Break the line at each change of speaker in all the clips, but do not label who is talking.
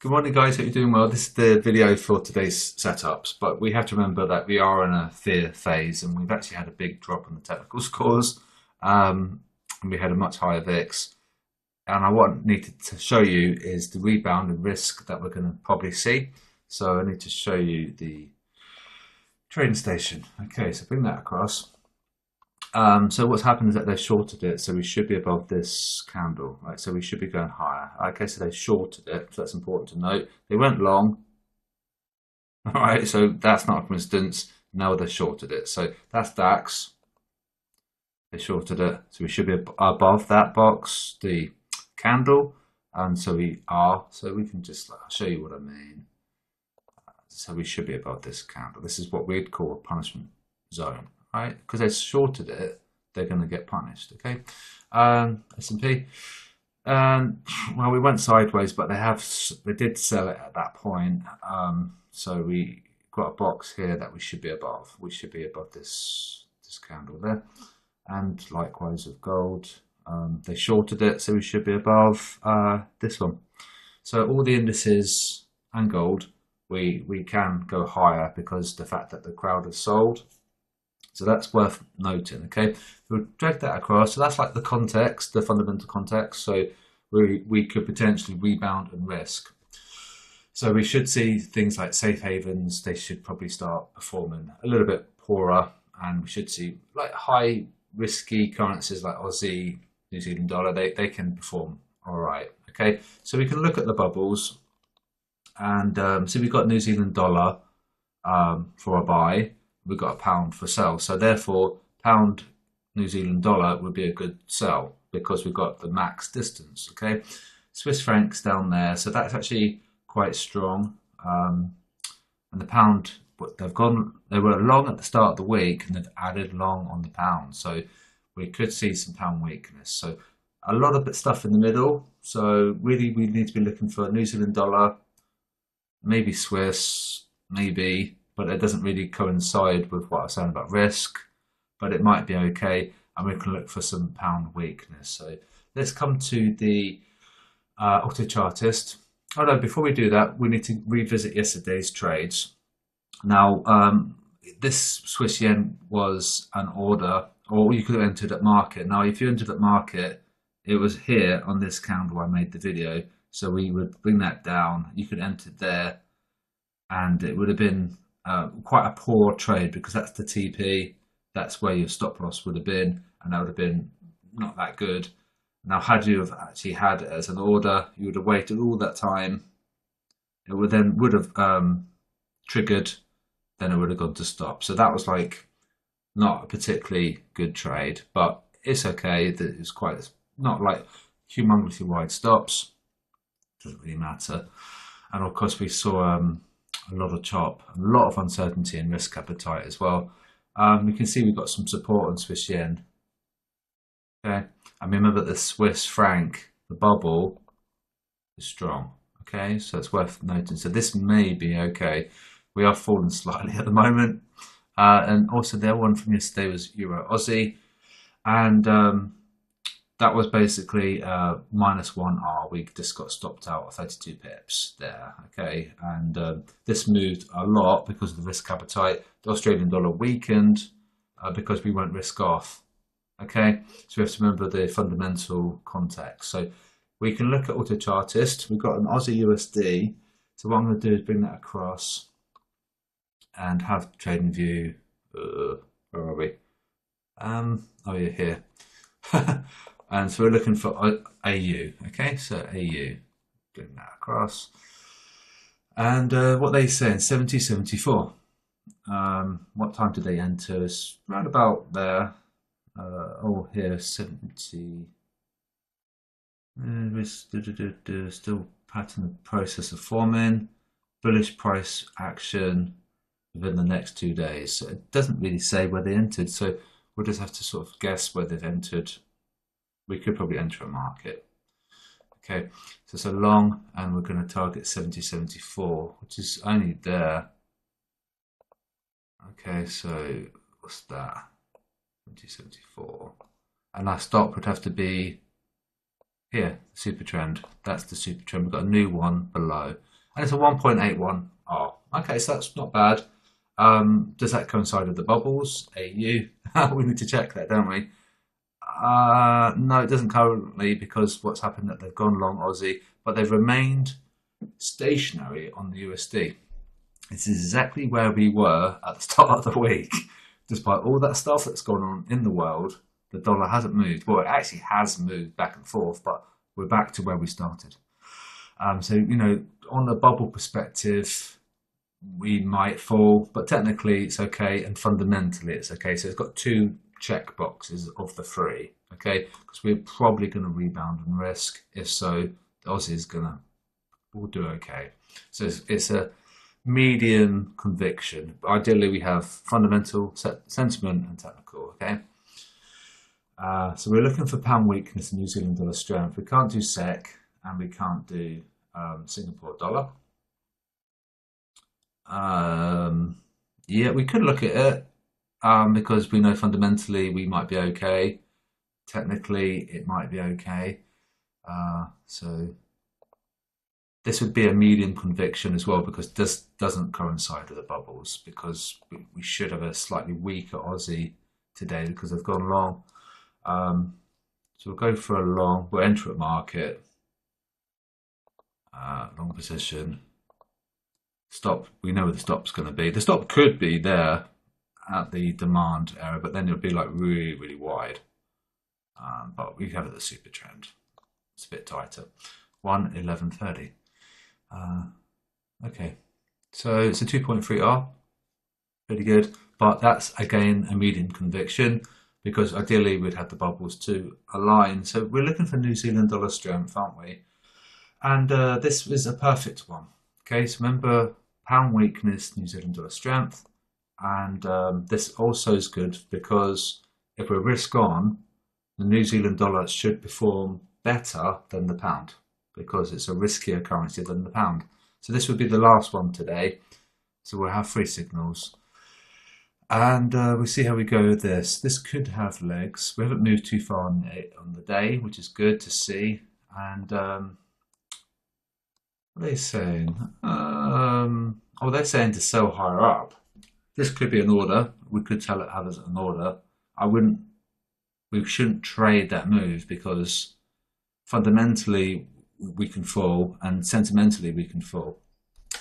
Good morning, guys. Hope you're doing well. This is the video for today's setups, but we have to remember that we are in a fear phase and we've actually had a big drop in the technical scores, and we had a much higher VIX. And what I needed to show you is the rebound and risk that we're going to probably see. So I need to show you the trading station. Okay, so bring that across. So what's happened is that they shorted it, so we should be above this candle, right? So we should be going higher. Okay, so they shorted it, so that's important to note. They went long, all right, so that's not a coincidence. Now they shorted it, so that's DAX. They shorted it, so we should be above that box, the candle, and so we are. So we can just, I'll show you what I mean. So we should be above this candle. This is what we'd call a punishment zone. Right, because they shorted it, they're going to get punished. Okay, S&P. Well, we went sideways, but they did sell it at that point. So we got a box here that we should be above. We should be above this candle there, and likewise with gold. They shorted it, so we should be above this one. So all the indices and gold, we can go higher because the fact that the crowd has sold. So that's worth noting, okay? We'll drag that across. So that's like the context, the fundamental context. So we could potentially rebound and risk. So we should see things like safe havens. They should probably start performing a little bit poorer. And we should see like high risky currencies like Aussie, New Zealand dollar. They can perform all right, okay? So we can look at the bubbles. And so we've got New Zealand dollar for a buy. We've got a pound for sell, so therefore pound New Zealand dollar would be a good sell because we've got the max distance. Okay, Swiss francs down there, so that's actually quite strong. And the pound, they were long at the start of the week and they've added long on the pound, so we could see some pound weakness. So a lot of stuff in the middle. So really we need to be looking for New Zealand dollar, maybe Swiss, maybe. But it doesn't really coincide with what I was saying about risk, but it might be okay. And we can look for some pound weakness. So let's come to the AutoChartist. Oh no, before we do that, we need to revisit yesterday's trades. Now, this Swiss yen was an order, or you could have entered at market. Now, if you entered at market, it was here on this candle I made the video. So we would bring that down. You could enter there, and it would have been quite a poor trade because that's the TP, that's where your stop loss would have been, and that would have been not that good. Now, had you have actually had it as an order, you would have waited all that time. It would have triggered, then it would have gone to stop. So that was like not a particularly good trade, but it's okay. That it's quite not like humongously wide stops. Doesn't really matter. And of course, we saw a lot of chop, a lot of uncertainty and risk appetite as well. We can see we've got some support on Swiss yen. Okay, and remember the Swiss franc, the bubble is strong. Okay, so it's worth noting. So this may be okay. We are falling slightly at the moment, and also the other one from yesterday was Euro Aussie, and that was basically -1R. We just got stopped out of 32 pips there, okay? And this moved a lot because of the risk appetite. The Australian dollar weakened because we went risk off, okay? So we have to remember the fundamental context. So we can look at AutoChartist. We've got an Aussie USD. So what I'm going to do is bring that across and have trading view. Where are we? Oh, yeah, here. And so we're looking for AU, okay, so AU, bring that across. And what they saying, 70.74. What time did they enter? It's round about there. Oh, here, 70. We're still pattern the process of forming. Bullish price action within the next 2 days. So it doesn't really say where they entered, so we'll just have to sort of guess where they've entered. We could probably enter a market. Okay, so it's a long, and we're going to target 70.74, which is only there. Okay, so what's that? 70.74, and our stop would have to be here, super trend. That's the super trend. We've got a new one below. and it's a 1.81 R. Okay, so that's not bad. Does that coincide with the bubbles? AU? We need to check that, don't we? No, it doesn't currently, because what's happened that they've gone long Aussie, but they've remained stationary on the USD. This is exactly where we were at the start of the week. Despite all that stuff that's gone on in the world, the dollar hasn't moved. Well, it actually has moved back and forth, but we're back to where we started. So, you know, on a bubble perspective, we might fall, but technically it's okay, and fundamentally it's okay. So it's got two check boxes of the three, okay? Because we're probably going to rebound and risk. If so, the Aussie is will do okay. So it's a medium conviction. Ideally, we have fundamental, sentiment, and technical, okay? So we're looking for pound weakness and New Zealand dollar strength. We can't do SEK, and we can't do Singapore dollar. Yeah, we could look at it because we know fundamentally we might be okay. Technically, it might be okay. So this would be a medium conviction as well, because this doesn't coincide with the bubbles, because we should have a slightly weaker Aussie today because they've gone long. So we'll go for a long. We'll enter a market. Long position. Stop. We know where the stop's going to be. The stop could be there at the demand area, but then it'll be like really, really wide. But we have it the super trend. It's a bit tighter. 1.1130. Okay, so it's a 2.3R. Pretty good, but that's again a medium conviction, because ideally we'd have the bubbles to align. So we're looking for New Zealand dollar strength, aren't we? And this was a perfect one. Okay, so remember, pound weakness, New Zealand dollar strength. And this also is good because if we're risk on, the New Zealand dollar should perform better than the pound, because it's a riskier currency than the pound. So this would be the last one today. So we'll have three signals. And we'll see how we go with this. This could have legs. We haven't moved too far on the day, which is good to see. And what are they saying? Oh, they're saying to sell higher up. This could be an order. We could tell it have as an order. We shouldn't trade that move, because fundamentally we can fall and sentimentally we can fall.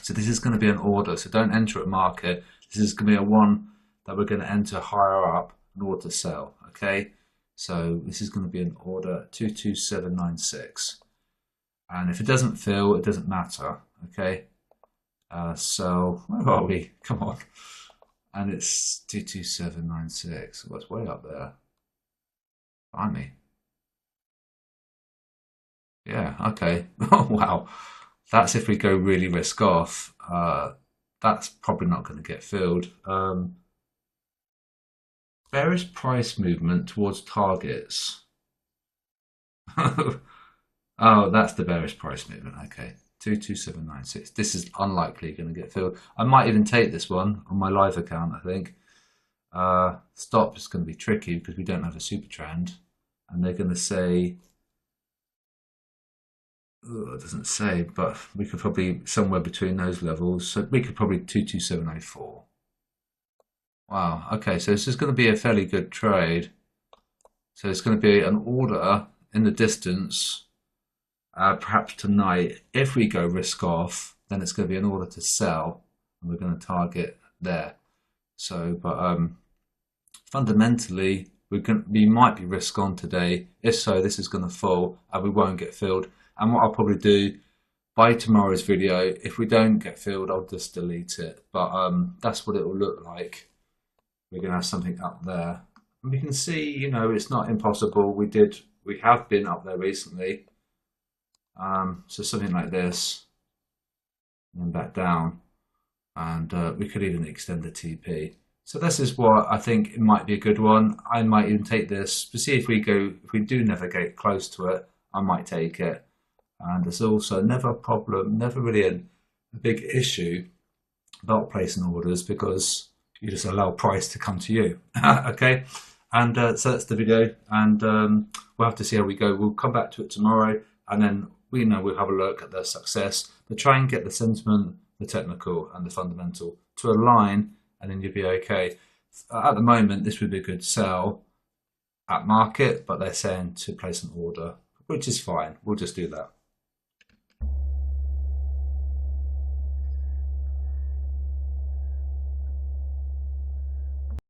So this is going to be an order. So don't enter a market. This is going to be a one that we're going to enter higher up in order to sell. Okay. So this is going to be an order 22796. And if it doesn't fill, it doesn't matter. Okay. So where are we? Come on. And it's 22796. What's way up there? Find me. Yeah, okay. Oh, wow. That's if we go really risk off. That's probably not going to get filled. Bearish price movement towards targets. Oh, that's the bearish price movement. Okay. 22796. This is unlikely going to get filled. I might even take this one on my live account, I think. Stop is going to be tricky because we don't have a super trend. And they're going to say, oh, it doesn't say, but we could probably somewhere between those levels. So we could probably 22704. Wow. Okay, so this is going to be a fairly good trade. So it's going to be an order in the distance, perhaps tonight. If we go risk off, then it's going to be an order to sell, and we're going to target there. So, but fundamentally, we might be risk on today. If so, this is going to fall and we won't get filled. And what I'll probably do by tomorrow's video, if we don't get filled, I'll just delete it. But that's what it will look like. We're going to have something up there. And we can see, you know, it's not impossible. We have been up there recently. So something like this, and then back down. And we could even extend the TP. So this is what I think it might be a good one. I might even take this to see if we do navigate close to it, I might take it. And there's also never a problem, never really a big issue about placing orders, because you just allow price to come to you. Okay. And so that's the video, and we'll have to see how we go. We'll come back to it tomorrow, and then we'll have a look at the success. but try and get the sentiment, the technical and the fundamental to align, and then you'll be okay. At the moment, this would be a good sell at market, but they're saying to place an order, which is fine. We'll just do that.